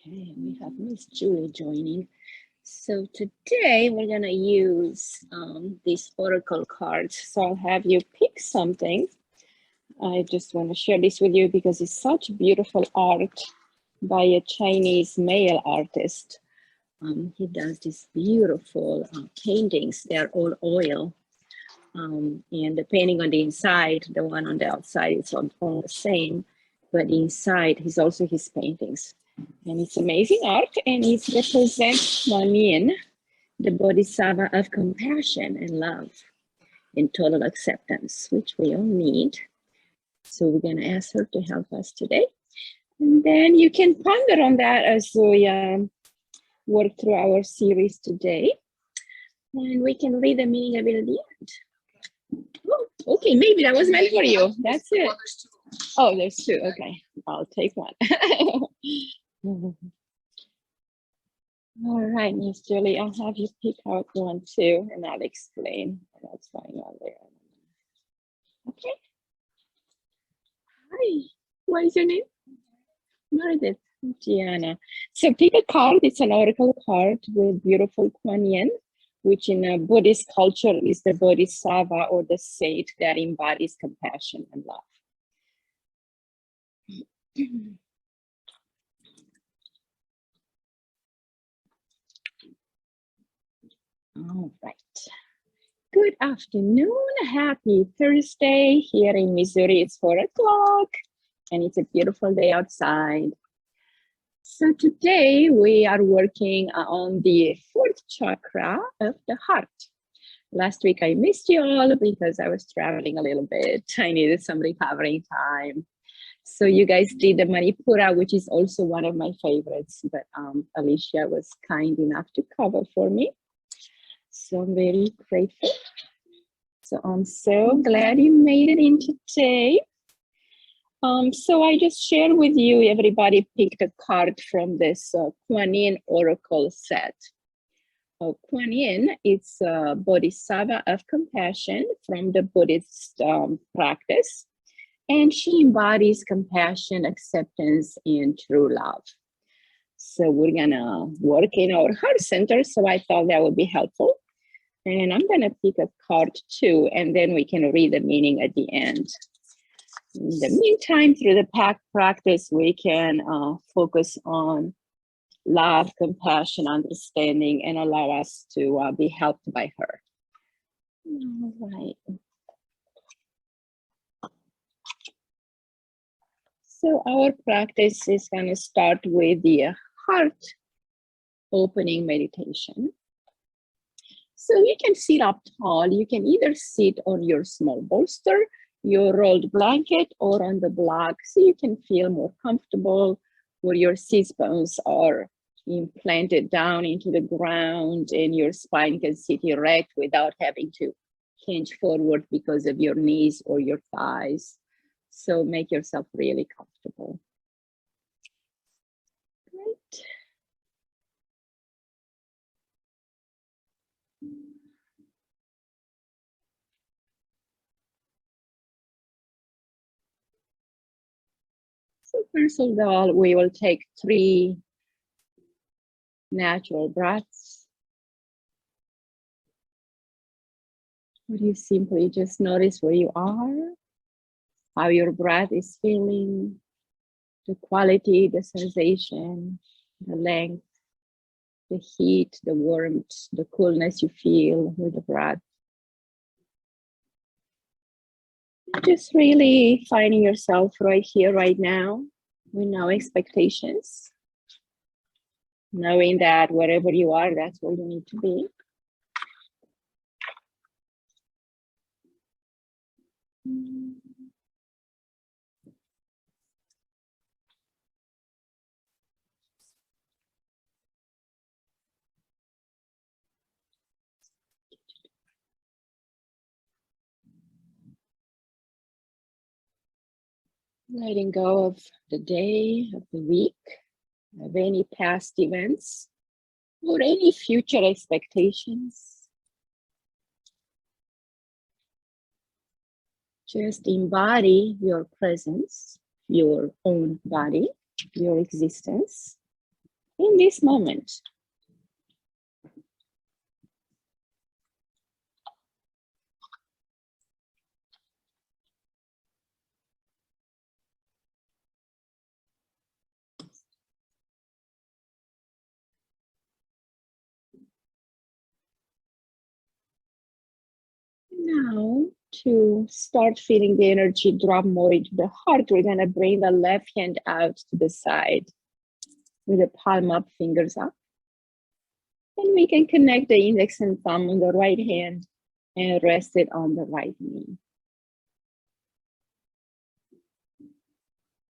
Okay, we have Miss Julie joining. So today we're gonna use these oracle cards. So I'll have you pick something. I just want to share this with you because it's such beautiful art by a Chinese male artist. He does these beautiful paintings. They're all oil. And the painting on the inside, the one on the outside, it's all the same. But inside, he's also his paintings. And it's amazing art, and it represents Quanyin, the bodhisattva of compassion and love and total acceptance, which we all need. So we're going to ask her to help us today. And then you can ponder on that as we work through our series today. And we can read the meaning of it at the end. Oh, okay, maybe that was meant for you. That's it. Oh, there's two. Okay, I'll take one. All right, Miss Julie, I'll have you pick out one too, and I'll explain what's going on there. Okay. Hi, what is your name? Meredith. Gianna. So pick a card. It's an oracle card with beautiful Quanyin, which in a Buddhist culture is the bodhisattva or the sage that embodies compassion and love. All right. Good afternoon. Happy Thursday. Here in Missouri, it's 4 o'clock and it's a beautiful day outside. So today we are working on the 4th chakra of the heart. Last week I missed you all because I was traveling a little bit. I needed some recovering time. So you guys did the Manipura, which is also one of my favorites, but Alicia was kind enough to cover for me. So I'm very grateful. So I'm so glad you made it in today. So I just shared with you, everybody picked a card from this Quanyin Oracle set. Quanyin is a bodhisattva of compassion from the Buddhist practice. And she embodies compassion, acceptance, and true love. So we're gonna work in our heart center. So I thought that would be helpful. And I'm gonna pick a card too, and then we can read the meaning at the end. In the meantime, through the practice, we can focus on love, compassion, understanding, and allow us to be helped by her. All right. So our practice is going to start with the heart opening meditation. So you can sit up tall. You can either sit on your small bolster, your rolled blanket, or on the block, so you can feel more comfortable, where your sits bones are implanted down into the ground and your spine can sit erect without having to hinge forward because of your knees or your thighs. So make yourself really comfortable. Great. So first of all, we will take 3 natural breaths. Would you simply just notice where you are, how your breath is feeling, the quality, the sensation, the length, the heat, the warmth, the coolness you feel with the breath. Just really finding yourself right here, right now, with no expectations. Knowing that wherever you are, that's where you need to be. Letting go of the day, of the week, of any past events, or any future expectations. Just embody your presence, your own body, your existence, in this moment. Now, to start feeling the energy drop more into the heart, we're going to bring the left hand out to the side with the palm up, fingers up. And we can connect the index and thumb on the right hand and rest it on the right knee.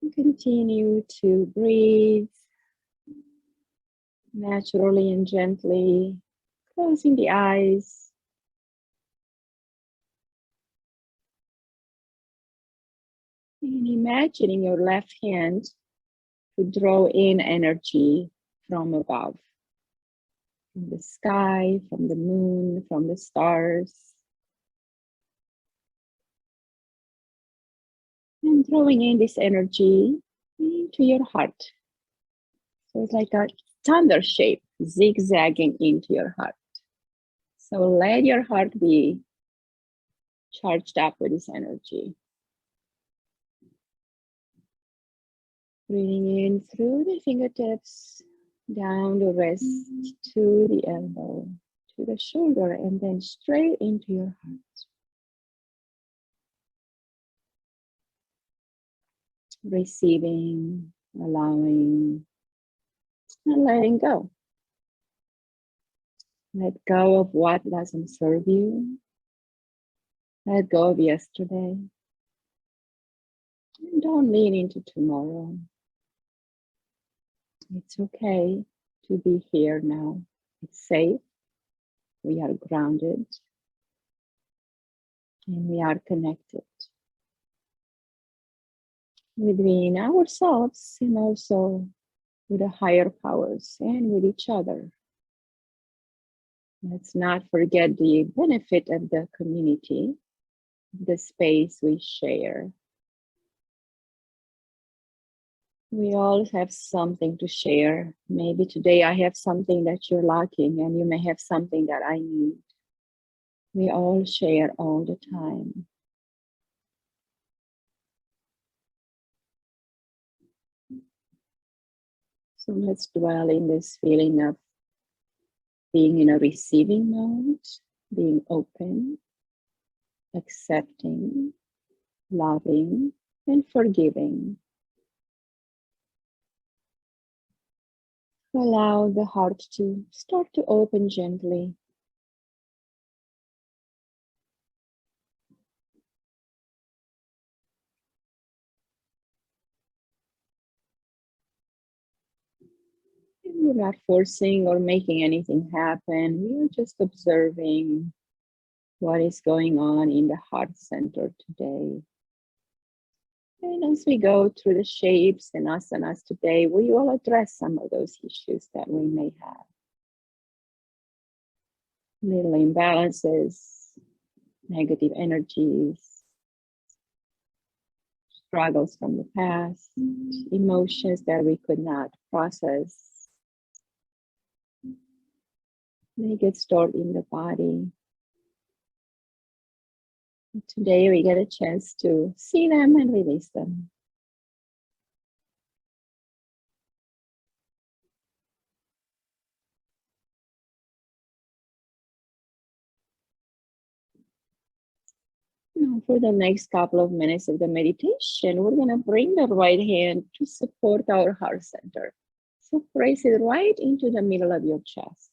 And continue to breathe naturally and gently, closing the eyes. And imagining your left hand to draw in energy from above, from the sky, from the moon, from the stars. And drawing in this energy into your heart. So it's like a thunder shape, zigzagging into your heart. So let your heart be charged up with this energy. Breathing in through the fingertips, down the wrist, to the elbow, to the shoulder, and then straight into your heart. Receiving, allowing, and letting go. Let go of what doesn't serve you. Let go of yesterday. And don't lean into tomorrow. It's okay to be here now. It's safe. We are grounded. And we are connected within ourselves and also with the higher powers and with each other. Let's not forget the benefit of the community, the space we share. We all have something to share. Maybe today I have something that you're lacking and you may have something that I need. We all share all the time. So let's dwell in this feeling of being in a receiving mode, being open, accepting, loving, and forgiving. Allow the heart to start to open gently. We're not forcing or making anything happen. We're just observing what is going on in the heart center today. And as we go through the shapes and asanas today, we will address some of those issues that we may have. Little imbalances, negative energies, struggles from the past, emotions that we could not process. They get stored in the body. Today we get a chance to see them and release them. Now for the next couple of minutes of the meditation, we're going to bring the right hand to support our heart center. So place it right into the middle of your chest.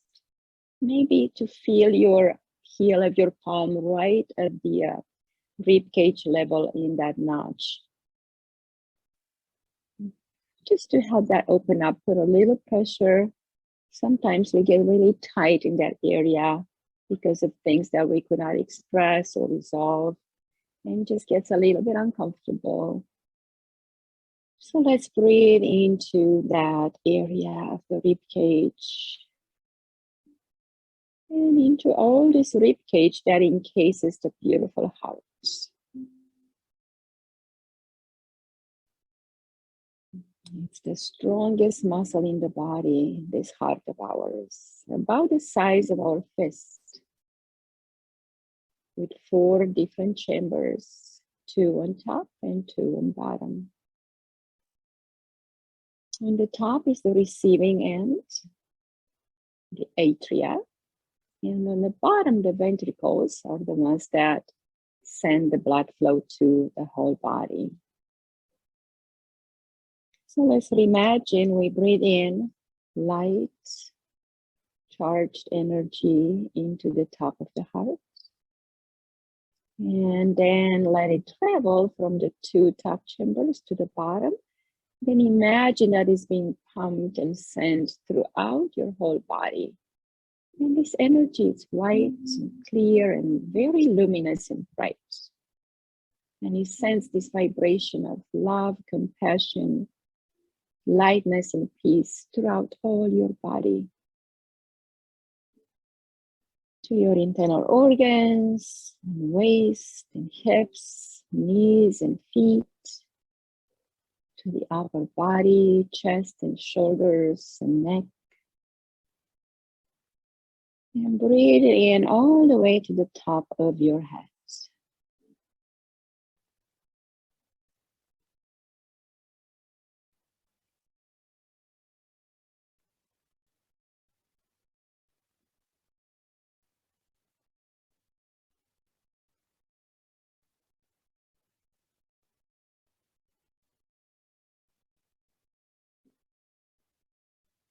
Maybe to feel your heel of your palm right at the rib cage level in that notch. Just to help that open up, put a little pressure. Sometimes we get really tight in that area because of things that we could not express or resolve, and just gets a little bit uncomfortable. So let's breathe into that area of the rib cage. And into all this rib cage that encases the beautiful heart. It's the strongest muscle in the body, this heart of ours, about the size of our fist, with 4 different chambers, 2 on top and 2 on bottom. On the top is the receiving end, the atria, and on the bottom, the ventricles are the ones that send the blood flow to the whole body. So let's reimagine we breathe in light, charged energy into the top of the heart. And then let it travel from the 2 top chambers to the bottom. Then imagine that it's being pumped and sent throughout your whole body. And this energy is white and clear and very luminous and bright. And you sense this vibration of love, compassion, lightness, and peace throughout all your body. To your internal organs, and waist, and hips, knees, and feet. To the upper body, chest, and shoulders, and neck. And breathe in all the way to the top of your head.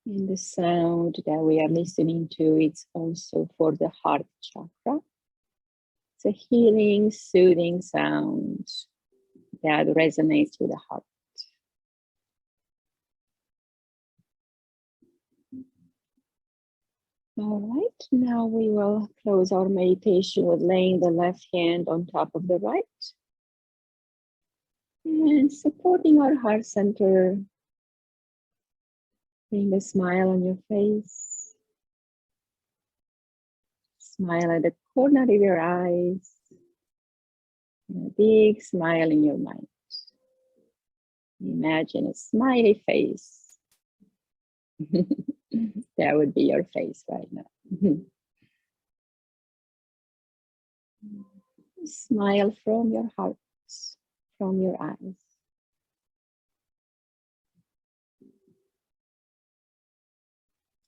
And the sound that we are listening to, it's also for the heart chakra. It's a healing, soothing sound that resonates with the heart. All right, now we will close our meditation with laying the left hand on top of the right and supporting our heart center. Bring a smile on your face. Smile at the corner of your eyes. And a big smile in your mind. Imagine a smiley face. That would be your face right now. Smile from your heart, from your eyes.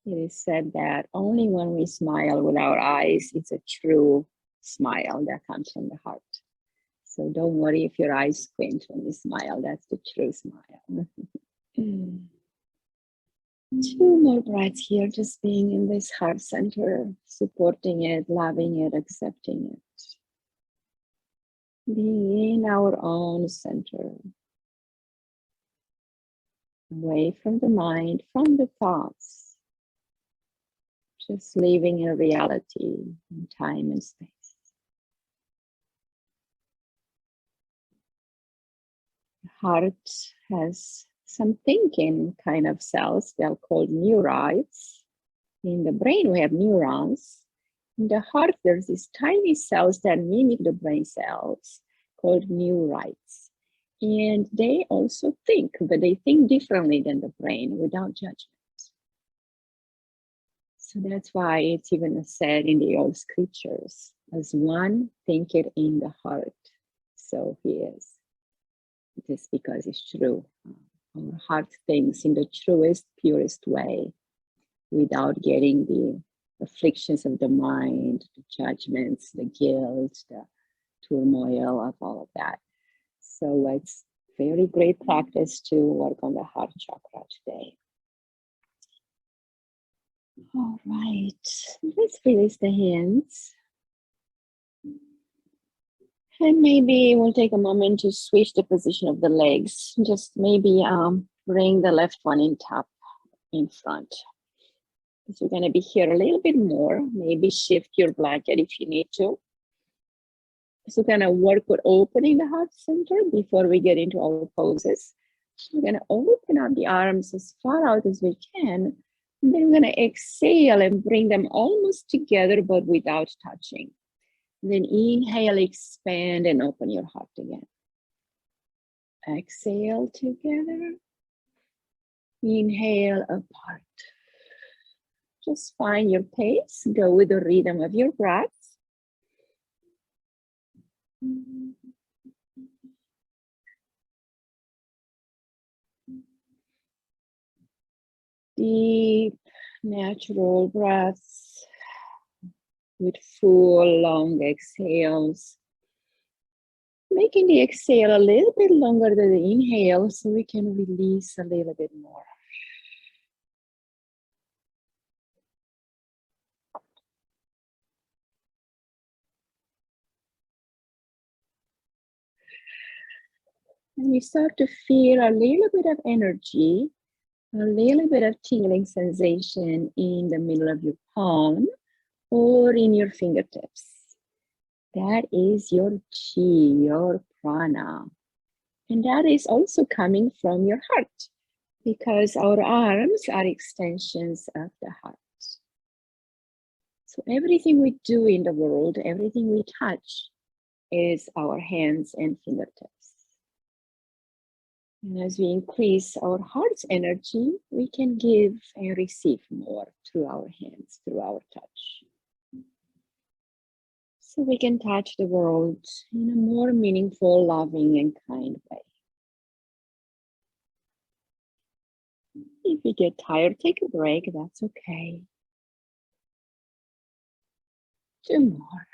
It is said that only when we smile with our eyes, it's a true smile that comes from the heart. So don't worry if your eyes squint when you smile, that's the true smile. 2 more breaths here, just being in this heart center, supporting it, loving it, accepting it. Being in our own center. Away from the mind, from the thoughts. Just living in reality, in time and space. The heart has some thinking kind of cells. They're called neurites. In the brain, we have neurons. In the heart, there's these tiny cells that mimic the brain cells called neurites. And they also think, but they think differently than the brain without judgment. So that's why it's even said in the old scriptures, as one thinketh in the heart, so he is. It is because it's true. Our heart thinks in the truest, purest way, without getting the afflictions of the mind, the judgments, the guilt, the turmoil of all of that. So it's very great practice to work on the heart chakra today. All right, let's release the hands. And maybe we'll take a moment to switch the position of the legs. Just maybe bring the left one in top, in front. So we're going to be here a little bit more. Maybe shift your blanket if you need to. So we're going to work with opening the heart center before we get into our poses. We're going to open up the arms as far out as we can. And then we're going to exhale and bring them almost together, but without touching. And then inhale, expand, and open your heart again. Exhale together. Inhale apart. Just find your pace. Go with the rhythm of your breath. Deep, natural breaths with full, long exhales. Making the exhale a little bit longer than the inhale so we can release a little bit more. And you start to feel a little bit of energy, a little bit of tingling sensation in the middle of your palm or in your fingertips. That is your chi, your prana. And that is also coming from your heart, because our arms are extensions of the heart. So everything we do in the world, everything we touch is our hands and fingertips. And as we increase our heart's energy, we can give and receive more through our hands, through our touch. So we can touch the world in a more meaningful, loving, and kind way. If you get tired, take a break, that's okay. 2 more.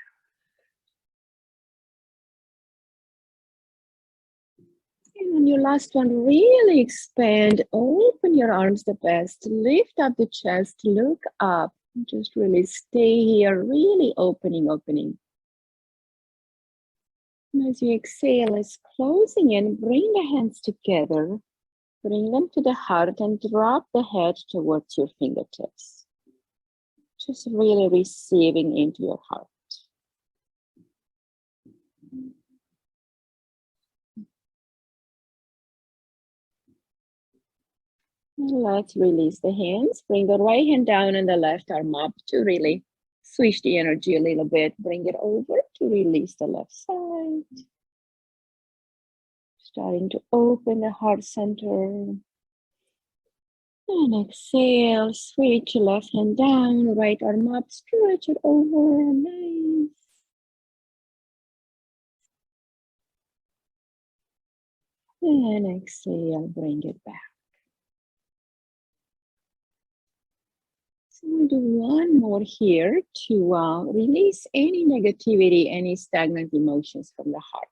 And on your last one, really expand, open your arms the best, lift up the chest, look up, just really stay here, really opening. And as you exhale, it's closing in, bring the hands together, bring them to the heart and drop the head towards your fingertips. Just really receiving into your heart. Let's release the hands. Bring the right hand down and the left arm up to really switch the energy a little bit. Bring it over to release the left side. Starting to open the heart center. And exhale, switch left hand down, right arm up, stretch it over. Nice. And exhale, bring it back. So we'll do one more here to release any negativity, any stagnant emotions from the heart.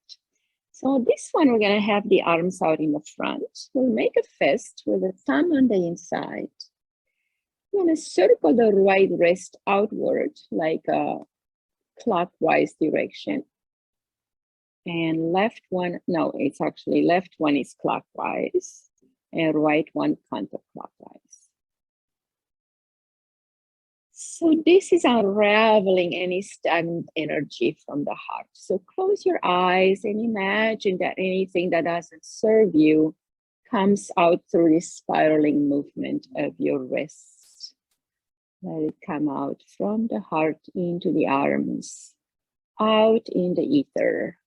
So this one, we're gonna have the arms out in the front. We'll make a fist with the thumb on the inside. We're gonna circle the right wrist outward, like a clockwise direction. And left one, no, it's actually left one is clockwise and right one counterclockwise. So this is unraveling any stagnant energy from the heart. So close your eyes and imagine that anything that doesn't serve you comes out through this spiraling movement of your wrist. Let it come out from the heart into the arms, out in the ether.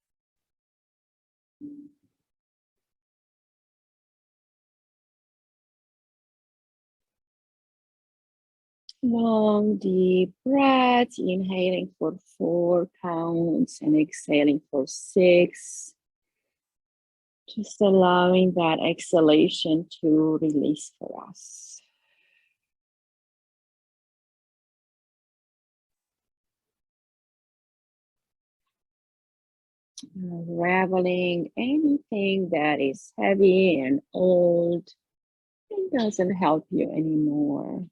Long, deep breaths, inhaling for 4 counts and exhaling for 6. Just allowing that exhalation to release for us. Unraveling anything that is heavy and old and doesn't help you anymore.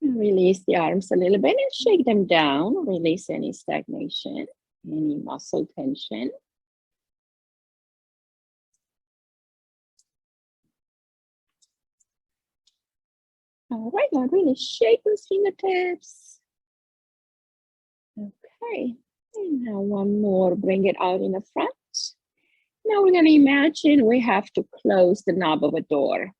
Release the arms a little bit and shake them down. Release any stagnation, any muscle tension. All right, now really shake those fingertips. Okay, and now one more, bring it out in the front. Now we're going to imagine we have to close the knob of a door.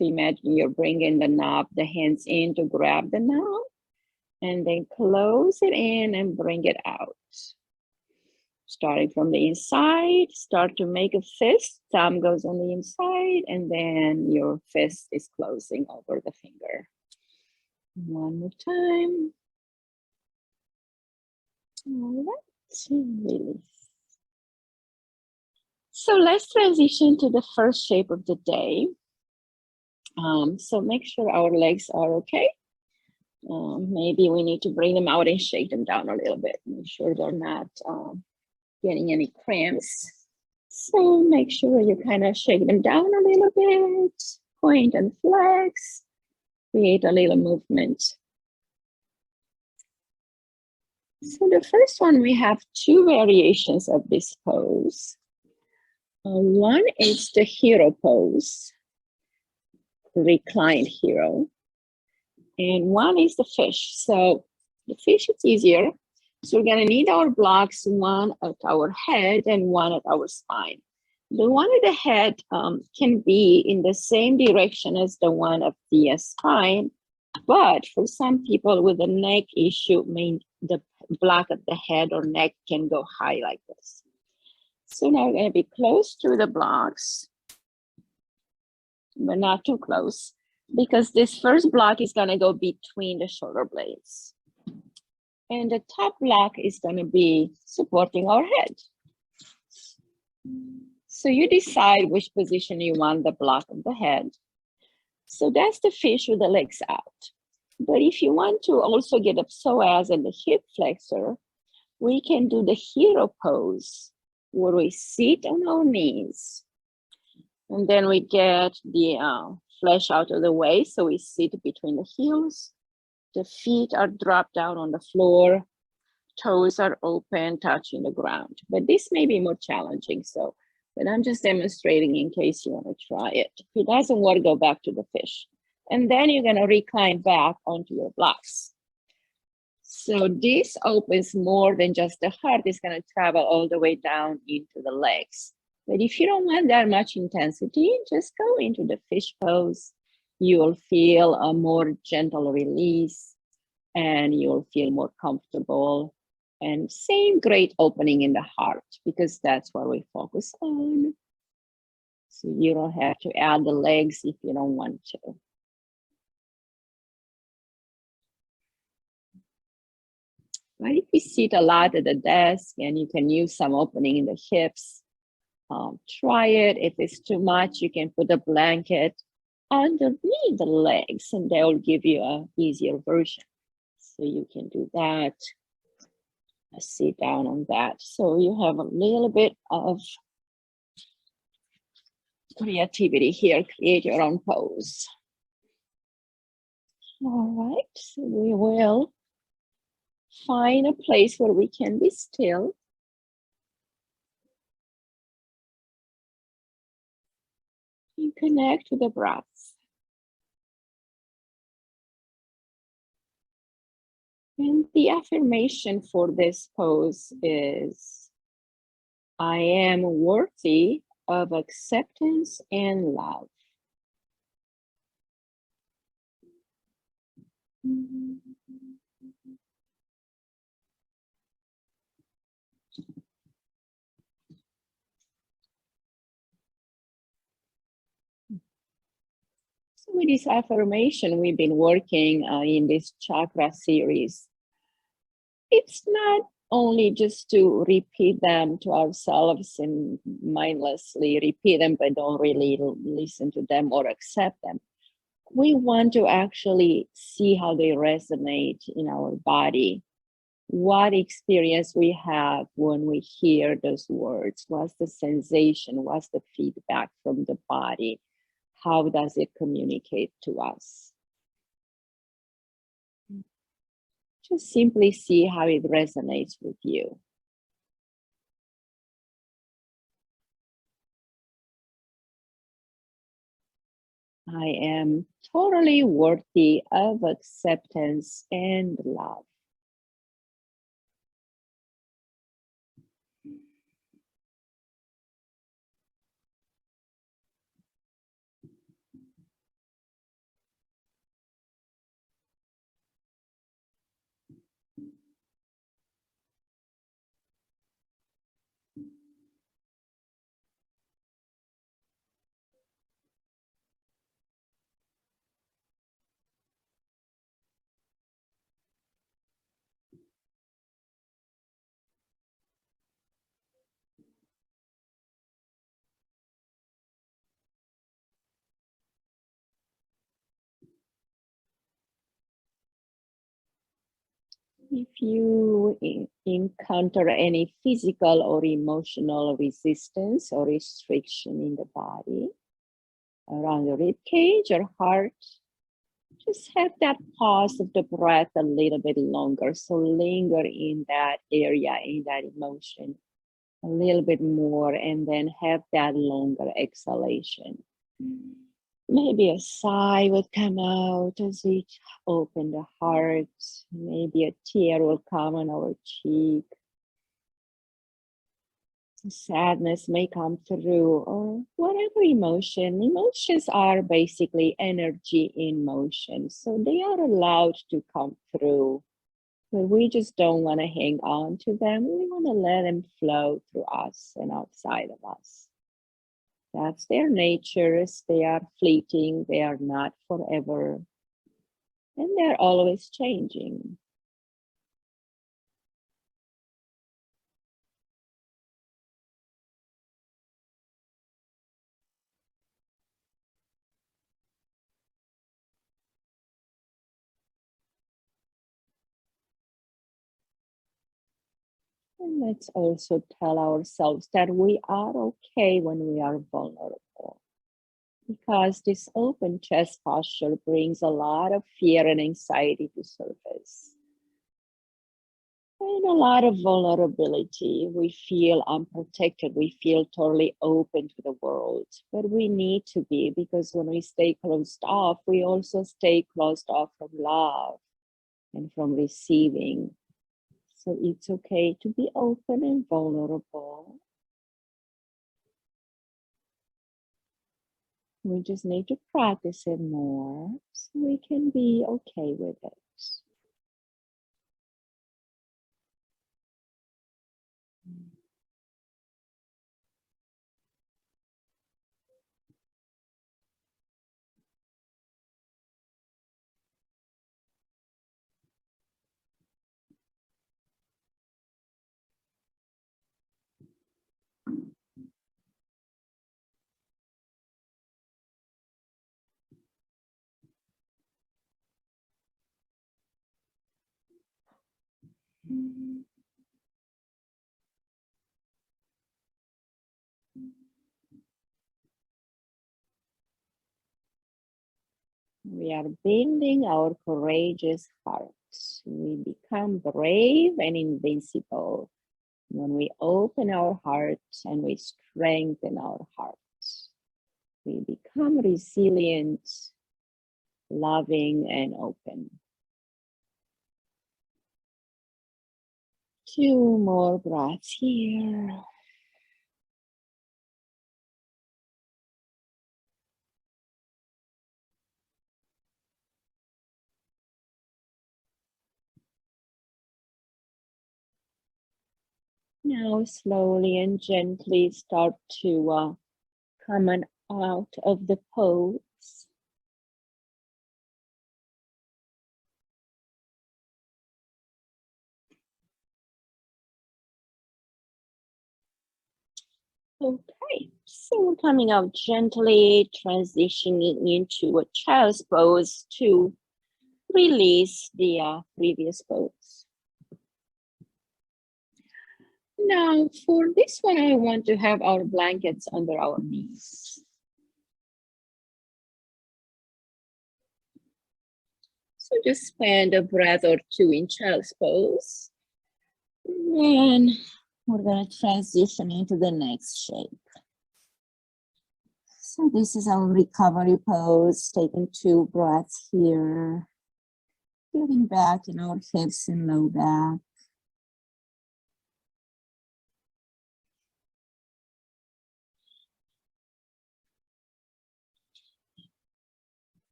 So imagine you're bringing the knob, the hands in to grab the knob, and then close it in and bring it out. Starting from the inside, start to make a fist. Thumb goes on the inside, and then your fist is closing over the finger. One more time. All right, release. So let's transition to the first shape of the day. So make sure our legs are okay. Maybe we need to bring them out and shake them down a little bit. Make sure they're not getting any cramps. So make sure you kind of shake them down a little bit, point and flex, create a little movement. So the first one, we have two variations of this pose. One is the hero pose, reclined hero. And one is the fish. So the fish is easier. So we're gonna need our blocks, one at our head and one at our spine. The one at the head can be in the same direction as the one of the spine, but for some people with a neck issue, the block at the head or neck can go high like this. So now we're gonna be close to the blocks, but not too close, because this first block is gonna go between the shoulder blades. And the top block is gonna be supporting our head. So you decide which position you want the block of the head. So that's the fish with the legs out. But if you want to also get up psoas and the hip flexor, we can do the hero pose, where we sit on our knees. And then we get the flesh out of the way. So we sit between the heels. The feet are dropped down on the floor. Toes are open, touching the ground. But this may be more challenging. But I'm just demonstrating in case you want to try it. If it doesn't work, go back to the fish. And then you're going to recline back onto your blocks. So this opens more than just the heart. It's going to travel all the way down into the legs. But if you don't want that much intensity, just go into the fish pose. You will feel a more gentle release and you'll feel more comfortable. And same great opening in the heart, because that's what we focus on. So you don't have to add the legs if you don't want to. But if you sit a lot at the desk and you can use some opening in the hips, try it. If it's too much, you can put a blanket underneath the legs and they will give you an easier version. So you can do that. Sit down on that. So you have a little bit of creativity here. Create your own pose. All right, so we will find a place where we can be still. And connect to the breath. And the affirmation for this pose is, I am worthy of acceptance and love. So with this affirmation, we've been working in this chakra series. It's not only just to repeat them to ourselves and mindlessly repeat them, but don't really listen to them or accept them. We want to actually see how they resonate in our body. What experience we have when we hear those words? What's the sensation? What's the feedback from the body? How does it communicate to us? Just simply see how it resonates with you. I am totally worthy of acceptance and love. If you encounter any physical or emotional resistance or restriction in the body, around the rib cage or heart, just have that pause of the breath a little bit longer. So linger in that area, in that emotion, a little bit more, and then have that longer exhalation. Maybe a sigh would come out as we open the heart. Maybe a tear will come on our cheek. Sadness may come through, or whatever emotion. Emotions are basically energy in motion, so they are allowed to come through. But we just don't want to hang on to them. We want to let them flow through us and outside of us. That's their natures. They are fleeting. They are not forever. And they're always changing. And let's also tell ourselves that we are okay when we are vulnerable. Because this open chest posture brings a lot of fear and anxiety to surface. And a lot of vulnerability. We feel unprotected. We feel totally open to the world. But we need to be, because when we stay closed off, we also stay closed off from love and from receiving. So it's okay to be open and vulnerable. We just need to practice it more so we can be okay with it. We are building our courageous hearts. We become brave and invincible when we open our hearts and we strengthen our hearts. We become resilient, loving, and open. 2 more breaths here. Now slowly and gently start to come out of the pose. Okay, so we're coming out gently, transitioning into a child's pose to release the previous pose. Now, for this one, I want to have our blankets under our knees. So just spend a breath or two in child's pose. And then we're going to transition into the next shape. So this is our recovery pose, taking 2 breaths here. Getting back in our hips and low back.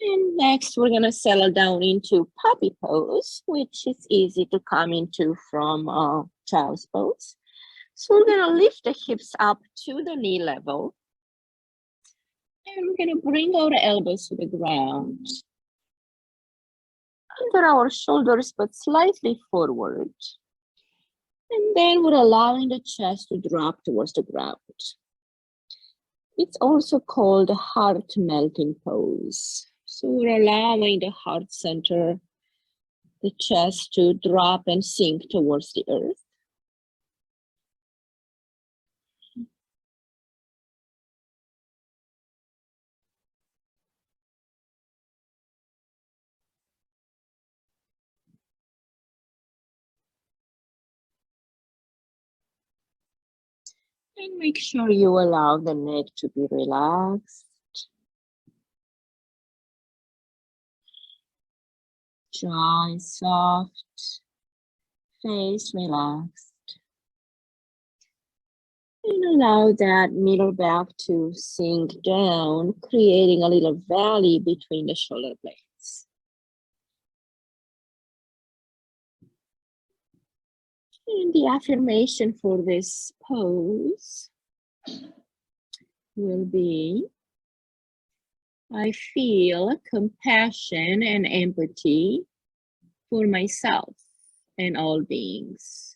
And next, we're going to settle down into puppy pose, which is easy to come into from child's pose. So we're going to lift the hips up to the knee level. And we're going to bring our elbows to the ground. Under our shoulders, but slightly forward. And then we're allowing the chest to drop towards the ground. It's also called the heart melting pose. So we're allowing the heart center, the chest to drop and sink towards the earth. And make sure you allow the neck to be relaxed. Jaw is soft, face relaxed. And allow that middle back to sink down, creating a little valley between the shoulder blades. And the affirmation for this pose will be, I feel compassion and empathy for myself and all beings.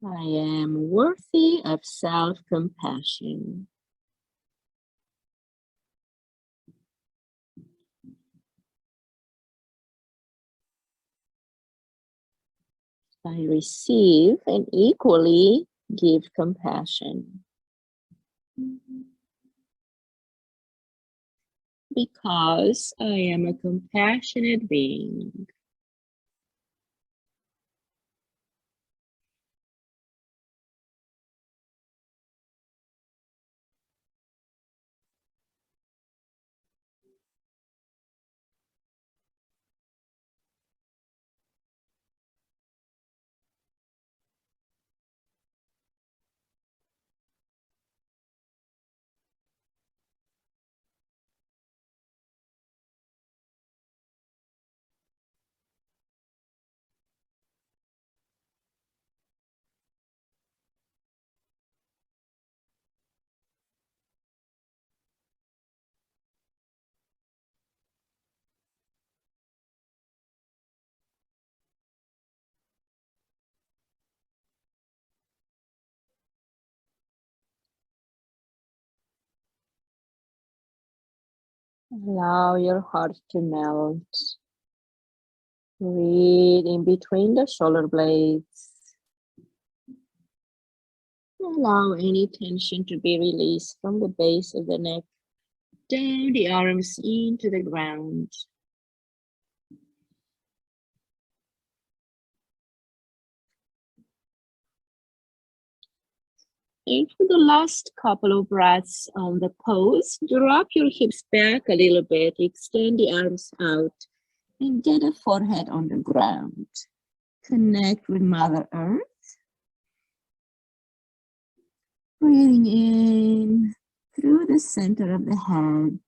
I am worthy of self-compassion. I receive and equally give compassion. Because I am a compassionate being. Allow your heart to melt. Breathe in between the shoulder blades. Allow any tension to be released from the base of the neck, down the arms into the ground. And for the last couple of breaths on the pose, drop your hips back a little bit, extend the arms out, and get a forehead on the ground. Connect with Mother Earth. Breathing in through the center of the head.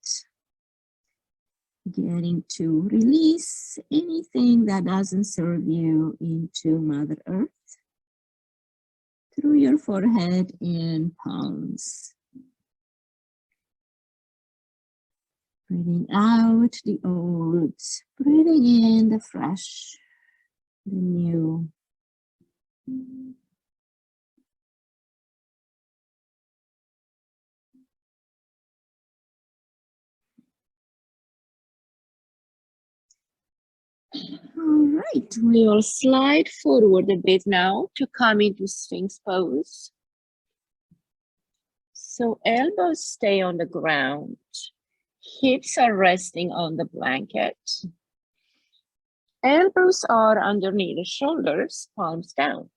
Getting to release anything that doesn't serve you into Mother Earth. Through your forehead and palms. Breathing out the old, breathing in the fresh, the new. All right, we will slide forward a bit now to come into Sphinx pose. So elbows stay on the ground. Hips are resting on the blanket. Elbows are underneath the shoulders, palms down.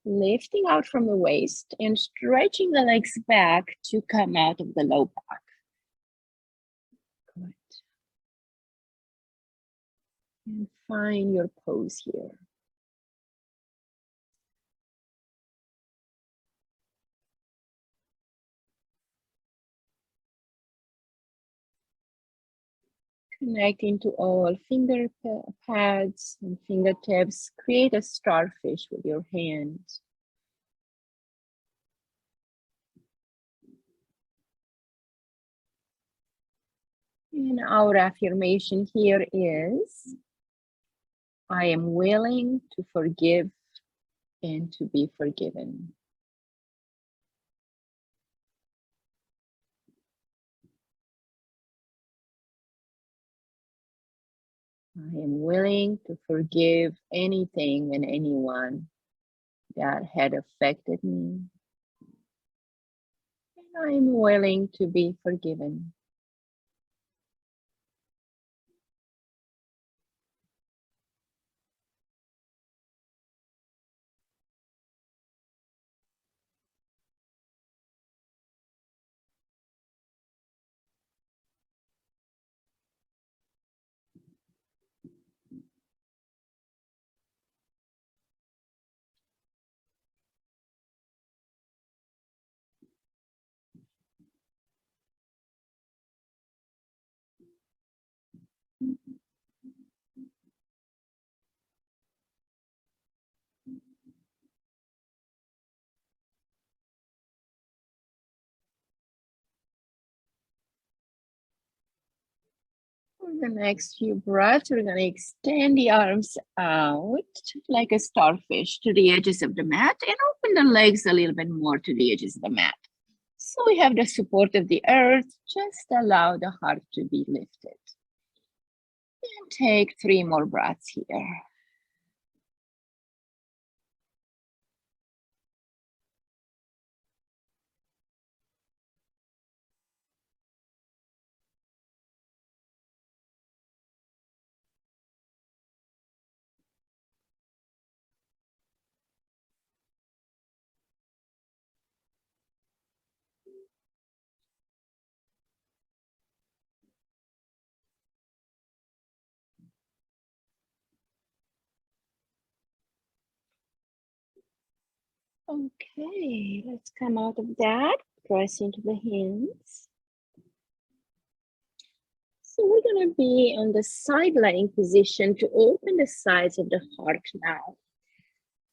Lifting out from the waist and stretching the legs back to come out of the low back. Good. And find your pose here. Connecting to all finger pads and fingertips. Create a starfish with your hands. And our affirmation here is, I am willing to forgive and to be forgiven. I am willing to forgive anything and anyone that had affected me. And I am willing to be forgiven. For the next few breaths, we're going to extend the arms out like a starfish to the edges of the mat and open the legs a little bit more to the edges of the mat. So we have the support of the earth. Just allow the heart to be lifted. And take 3 more breaths here. Okay, let's come out of that. Press into the hands. So we're going to be on the side lying position to open the sides of the heart now.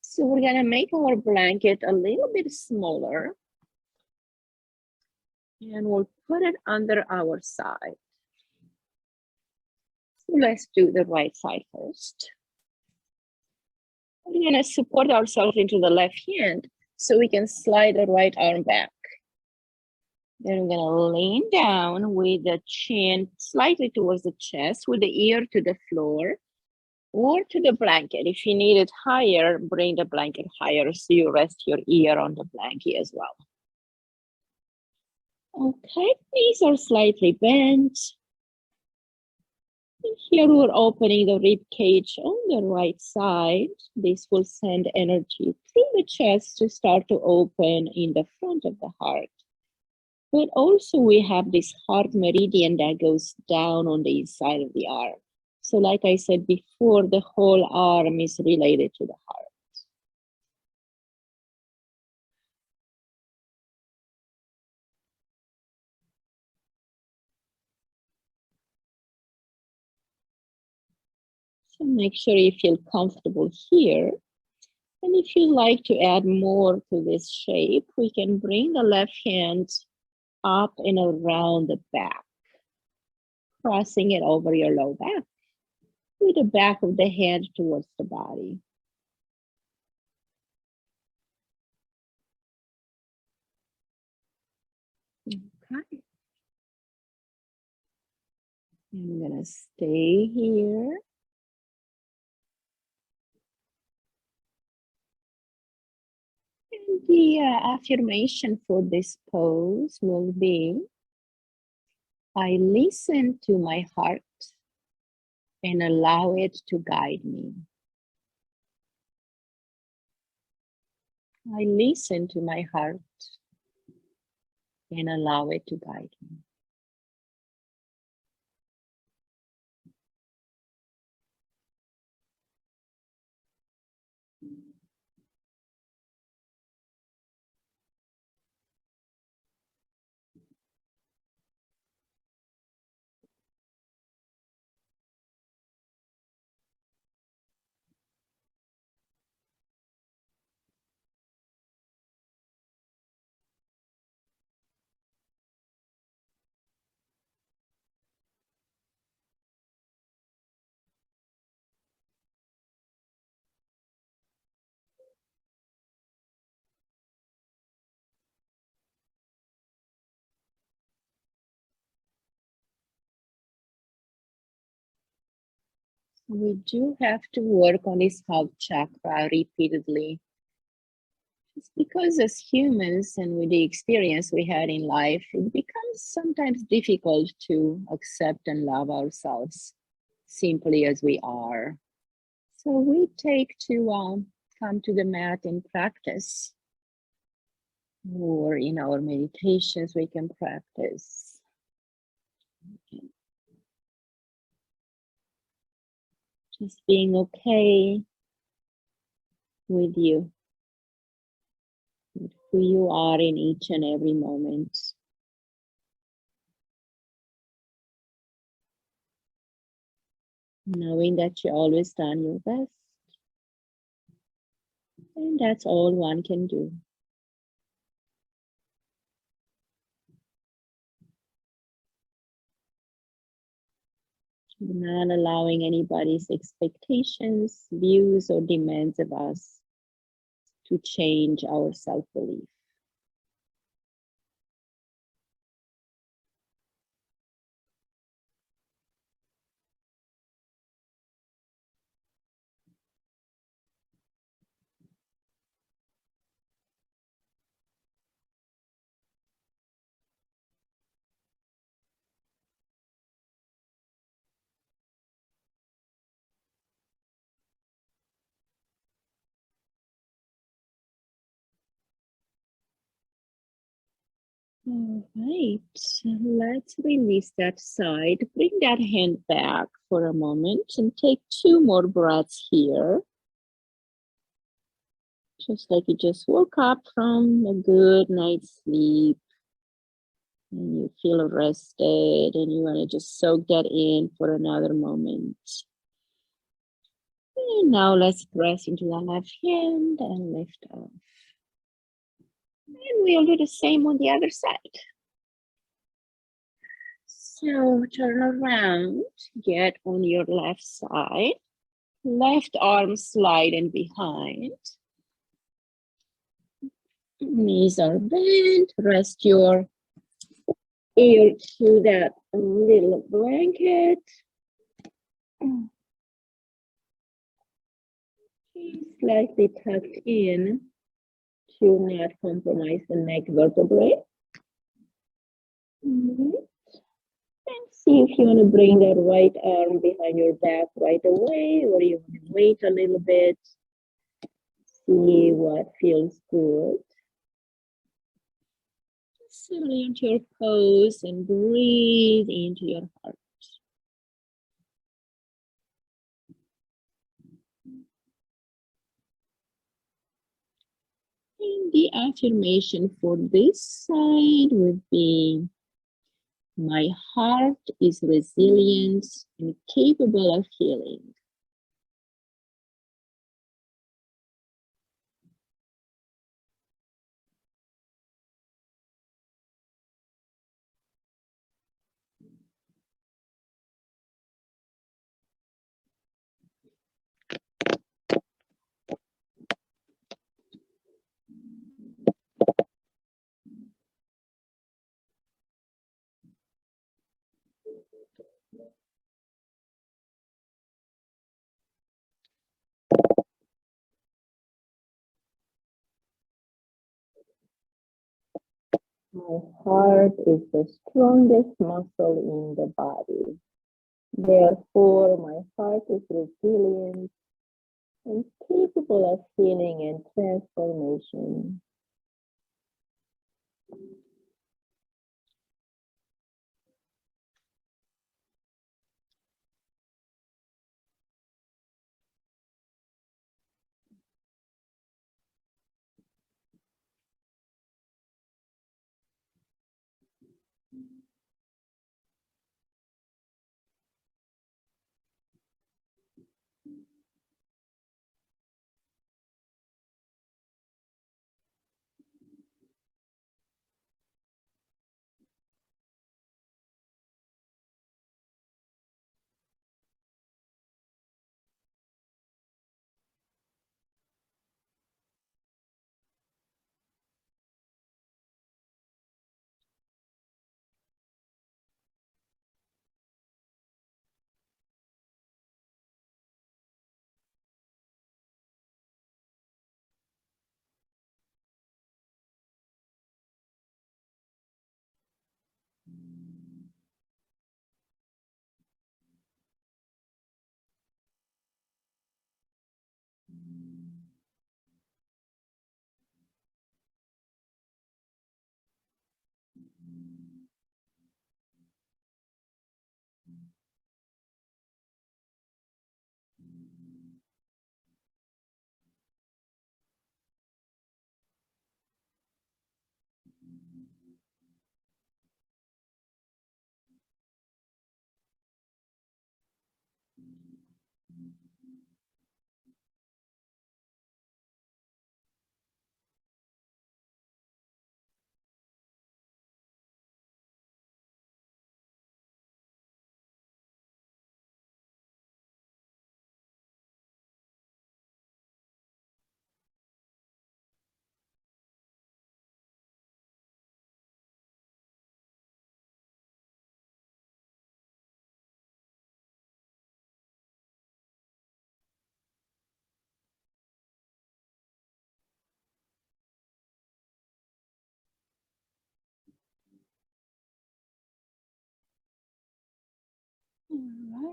So we're going to make our blanket a little bit smaller. And we'll put it under our side. So let's do the right side first. We're going to support ourselves into the left hand so we can slide the right arm back. Then we're going to lean down with the chin slightly towards the chest, with the ear to the floor or to the blanket. If you need it higher, bring the blanket higher so you rest your ear on the blanket as well. Okay, knees are slightly bent. Here we're opening the rib cage on the right side. This will send energy through the chest to start to open in the front of the heart. But also we have this heart meridian that goes down on the inside of the arm. So like I said before, the whole arm is related to the heart. So make sure you feel comfortable here. And if you like to add more to this shape, we can bring the left hand up and around the back, crossing it over your low back with the back of the hand towards the body. Okay. I'm gonna stay here. And the affirmation for this pose will be, I listen to my heart and allow it to guide me. I listen to my heart and allow it to guide me. We do have to work on this heart chakra repeatedly. It's because as humans and with the experience we had in life, it becomes sometimes difficult to accept and love ourselves simply as we are. So we take to come to the mat in practice, or in our meditations we can practice. Just being okay with you, with who you are in each and every moment. Knowing that you always done your best. And that's all one can do. Not allowing anybody's expectations, views, or demands of us to change our self-belief. All right, let's release that side. Bring that hand back for a moment and take 2 more breaths here. Just like you just woke up from a good night's sleep and you feel rested and you want to just soak that in for another moment. And now let's press into the left hand and lift off. And we'll do the same on the other side. So turn around, get on your left side. Left arm sliding behind. Knees are bent. Rest your ear to that little blanket. Slightly tucked in to not compromise the neck vertebrae. And see if you want to bring that right arm behind your back right away, or you want to wait a little bit. See what feels good. Settle into your pose and breathe into your heart. And the affirmation for this side would be, my heart is resilient and capable of healing. My heart is the strongest muscle in the body. Therefore, my heart is resilient and capable of healing and transformation.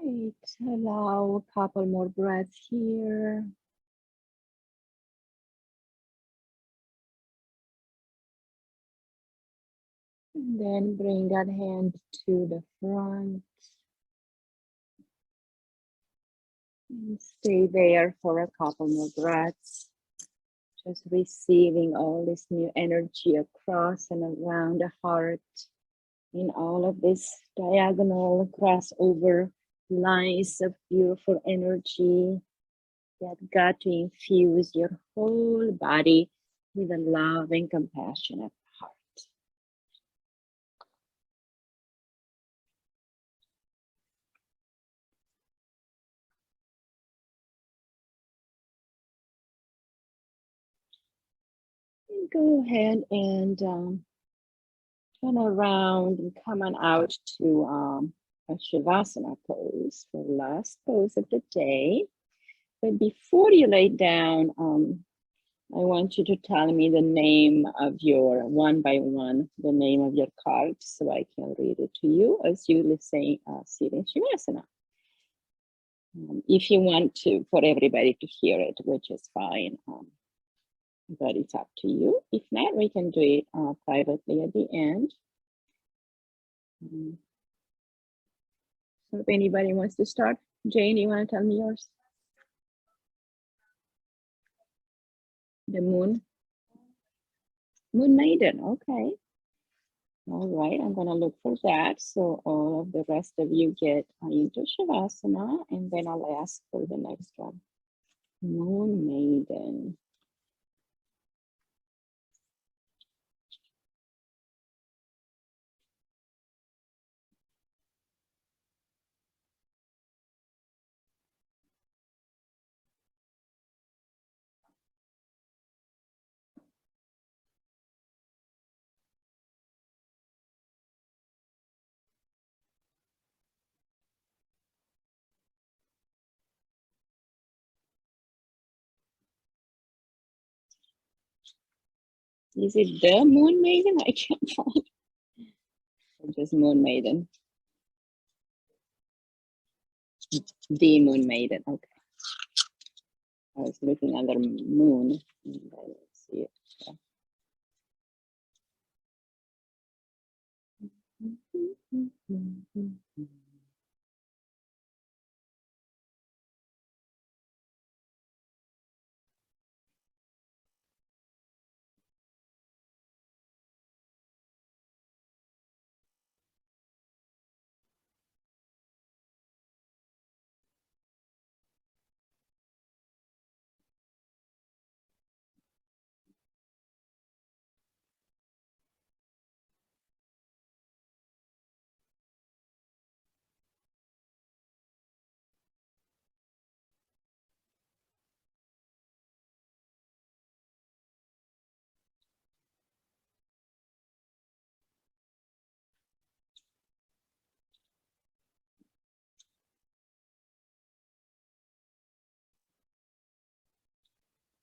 Right, allow a couple more breaths here. And then bring that hand to the front. And stay there for a couple more breaths. Just receiving all this new energy across and around the heart in all of this diagonal crossover lines of beautiful energy that got to infuse your whole body with a love and compassionate heart. And go ahead and turn around and come on out to a Shavasana pose, the last pose of the day. But before you lay down, I want you to tell me the name of your, one by one, the name of your card so I can read it to you as you listen, sit in Shavasana. If you want to, for everybody to hear it, which is fine, but it's up to you. If not, we can do it privately at the end. So if anybody wants to start, Jane, you want to tell me yours? The moon? Moon Maiden, okay. All right, I'm gonna look for that. So all of the rest of you get into Shavasana, and then I'll ask for the next one. Moon Maiden. Is it the Moon Maiden? I can't find it. Or just Moon Maiden. The Moon Maiden, okay. I was looking under moon. I didn't see it.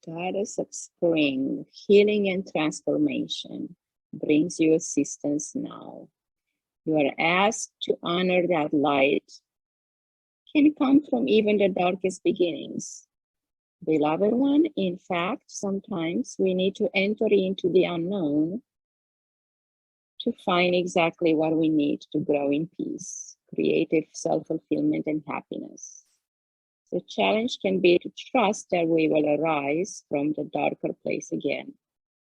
Goddess of spring, healing and transformation, brings you assistance now. You are asked to honor that light can come from even the darkest beginnings. Beloved one, in fact, sometimes we need to enter into the unknown to find exactly what we need to grow in peace, creative self-fulfillment, and happiness. The challenge can be to trust that we will arise from the darker place again.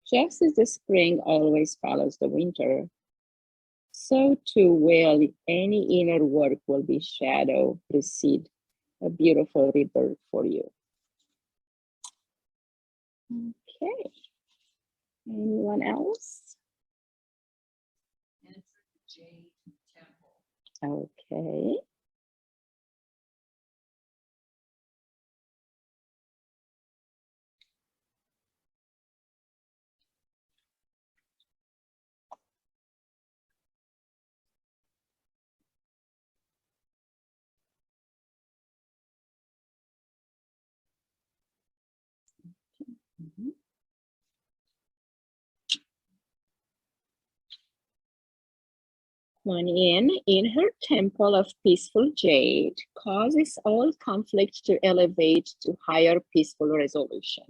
Just as the spring always follows the winter, so too will any inner work will be shadow precede a beautiful rebirth for you. Okay. Anyone else? Okay. Mm-hmm. Quanyin, in her temple of peaceful jade, causes all conflict to elevate to higher peaceful resolution.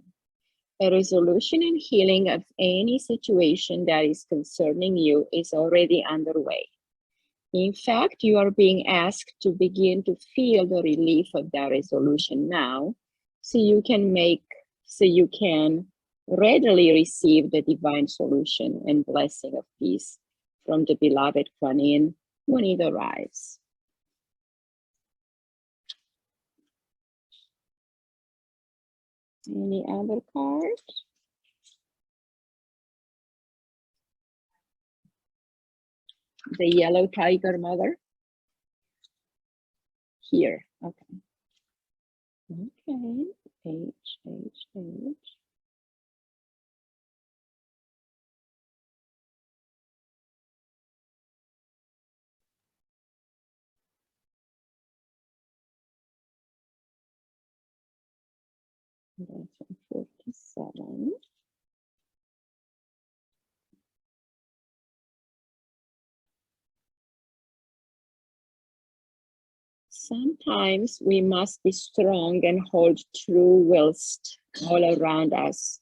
A resolution and healing of any situation that is concerning you is already underway. In fact, you are being asked to begin to feel the relief of that resolution now, so you can readily receive the divine solution and blessing of peace from the beloved Quanyin when it arrives. Any other cards? The yellow tiger mother? Here, okay. Okay, H. That's 47. Sometimes we must be strong and hold true whilst all around us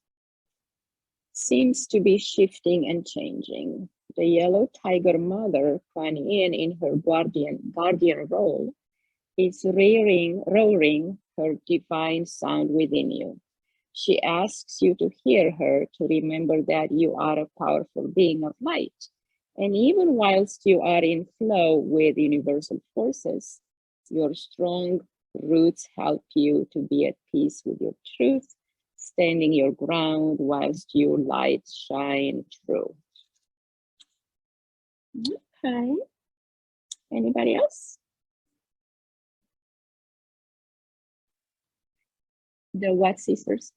seems to be shifting and changing. The yellow tiger mother, Quanyin, in her guardian role, is roaring her divine sound within you. She asks you to hear her, to remember that you are a powerful being of light. And even whilst you are in flow with universal forces, your strong roots help you to be at peace with your truth, standing your ground whilst your light shine through. Okay. Anybody else? The what sisters?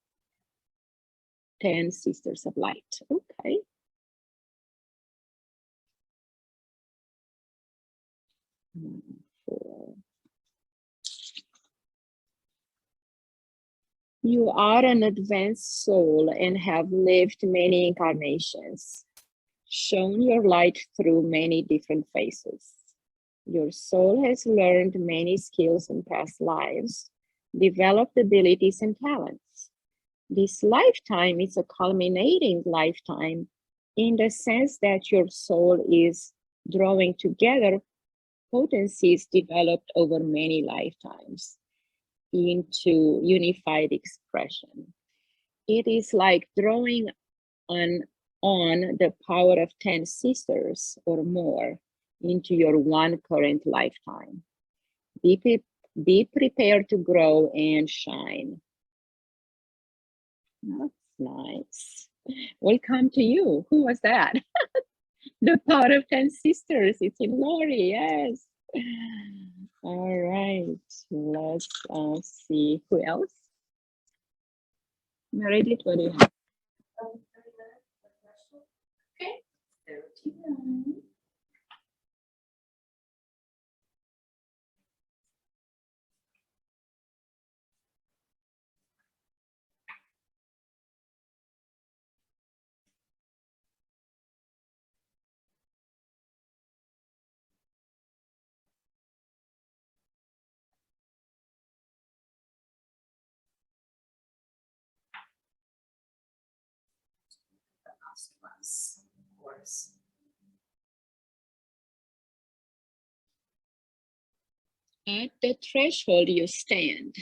10 sisters of light. Okay. Four. You are an advanced soul and have lived many incarnations, shown your light through many different phases. Your soul has learned many skills in past lives, developed abilities and talents. This lifetime is a culminating lifetime in the sense that your soul is drawing together potencies developed over many lifetimes into unified expression. It is like drawing on the power of 10 sisters or more into your one current lifetime. Be prepared to grow and shine. That's nice. Welcome to you. Who was that? The power of 10 sisters. It's in Lori, yes. All right, let's see who else. Meredith, what do you have? Okay, 39. Of course. At the threshold you stand.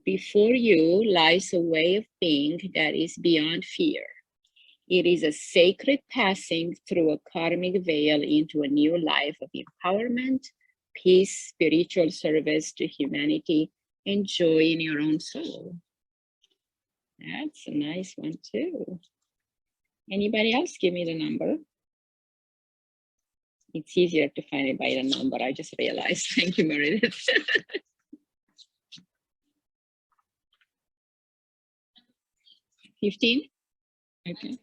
Before you lies a way of being that is beyond fear. It is a sacred passing through a karmic veil into a new life of empowerment, peace, spiritual service to humanity, and joy in your own soul. That's a nice one too. Anybody else give me the number? It's easier to find it by the number, I just realized. Thank you, Meredith. 15? Okay.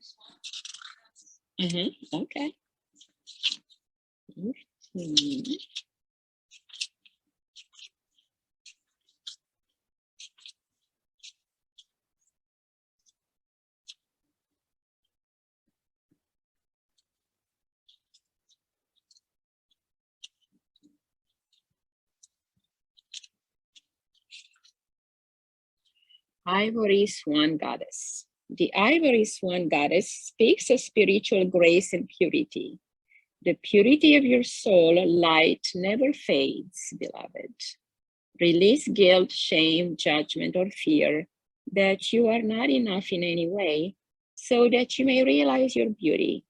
Okay. 15. Ivory Swan Goddess. The Ivory Swan Goddess speaks of spiritual grace and purity. The purity of your soul light never fades, beloved. Release guilt, shame, judgment, or fear that you are not enough in any way, so that you may realize your beauty.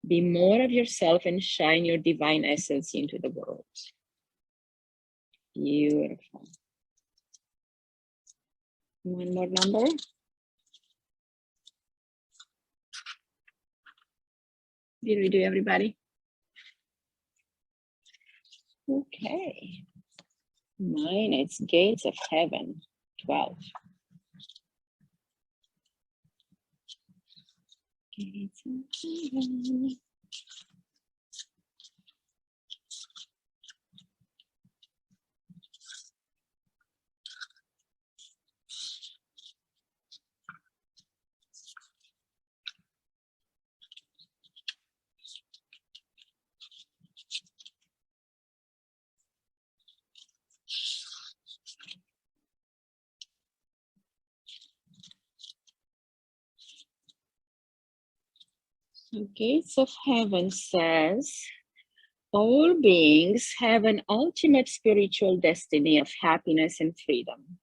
Be more of yourself and shine your divine essence into the world. Beautiful. One more number. Did we do everybody? Okay. Mine, it's Gates of Heaven, 12. Gates of Heaven. So Gates of Heaven says, all beings have an ultimate spiritual destiny of happiness and freedom.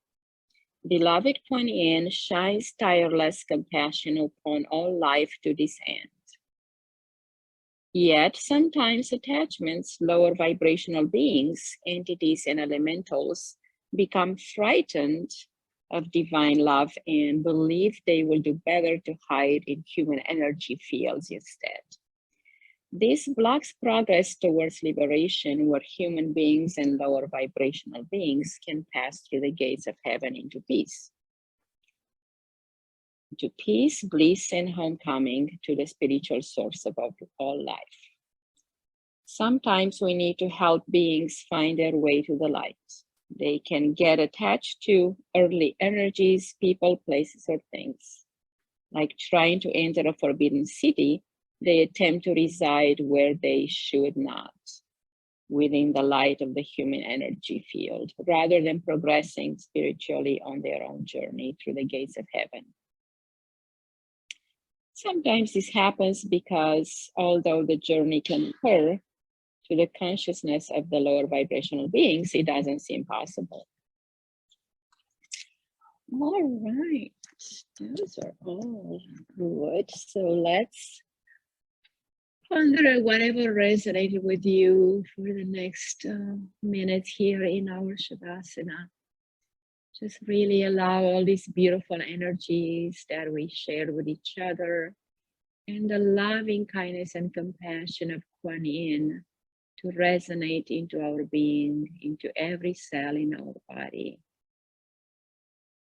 Beloved Quanyin shines tireless compassion upon all life to this end. Yet sometimes attachments, lower vibrational beings, entities, and elementals become frightened of divine love and believe they will do better to hide in human energy fields instead. This blocks progress towards liberation, where human beings and lower vibrational beings can pass through the gates of heaven into peace. To peace, bliss, and homecoming to the spiritual source above all life. Sometimes we need to help beings find their way to the light. They can get attached to earthly energies, people, places, or things. Like trying to enter a forbidden city, they attempt to reside where they should not, within the light of the human energy field, rather than progressing spiritually on their own journey through the gates of heaven. Sometimes this happens because although the journey can occur to the consciousness of the lower vibrational beings, it doesn't seem possible. All right, those are all good. So let's ponder whatever resonated with you for the next minutes here in our Shavasana. Just really allow all these beautiful energies that we share with each other and the loving kindness and compassion of Quanyin to resonate into our being, into every cell in our body,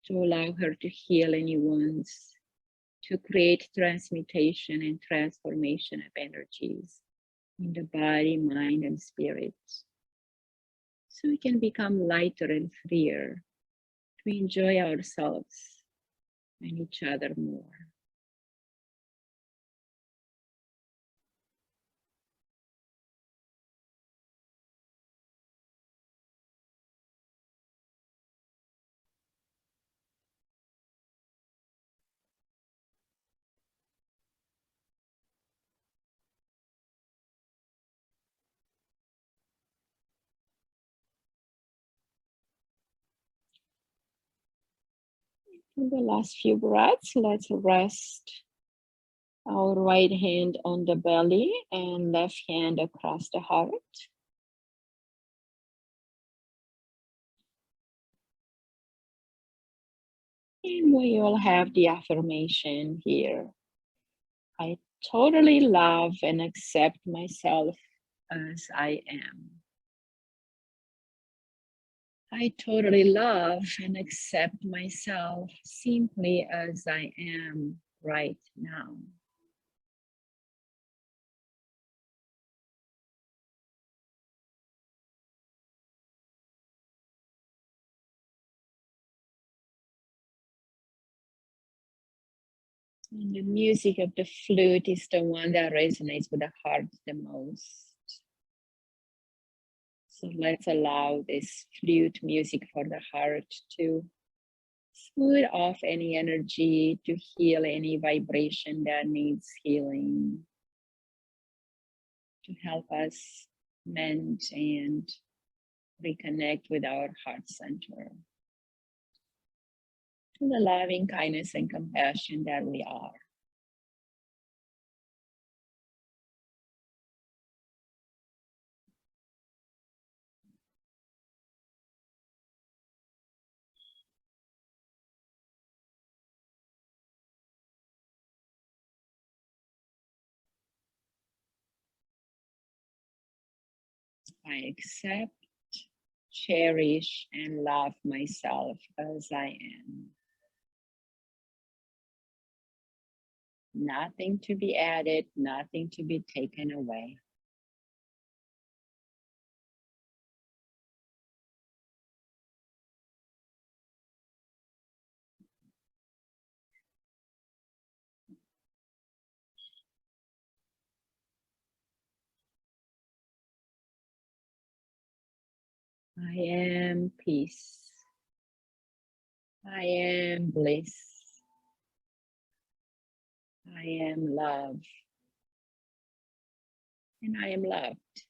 to allow her to heal any wounds, to create transmutation and transformation of energies in the body, mind, and spirit, so we can become lighter and freer to enjoy ourselves and each other more. In the last few breaths, let's rest our right hand on the belly and left hand across the heart. And we all have the affirmation here. I totally love and accept myself as I am. I totally love and accept myself simply as I am right now. And the music of the flute is the one that resonates with the heart the most. So let's allow this flute music for the heart to Smooth off any energy to heal any vibration that needs healing, to help us mend and reconnect with our heart center, to the loving kindness and compassion that we are. I accept, cherish, and love myself as I am. Nothing to be added, nothing to be taken away. I am peace. I am bliss. I am love. And I am loved.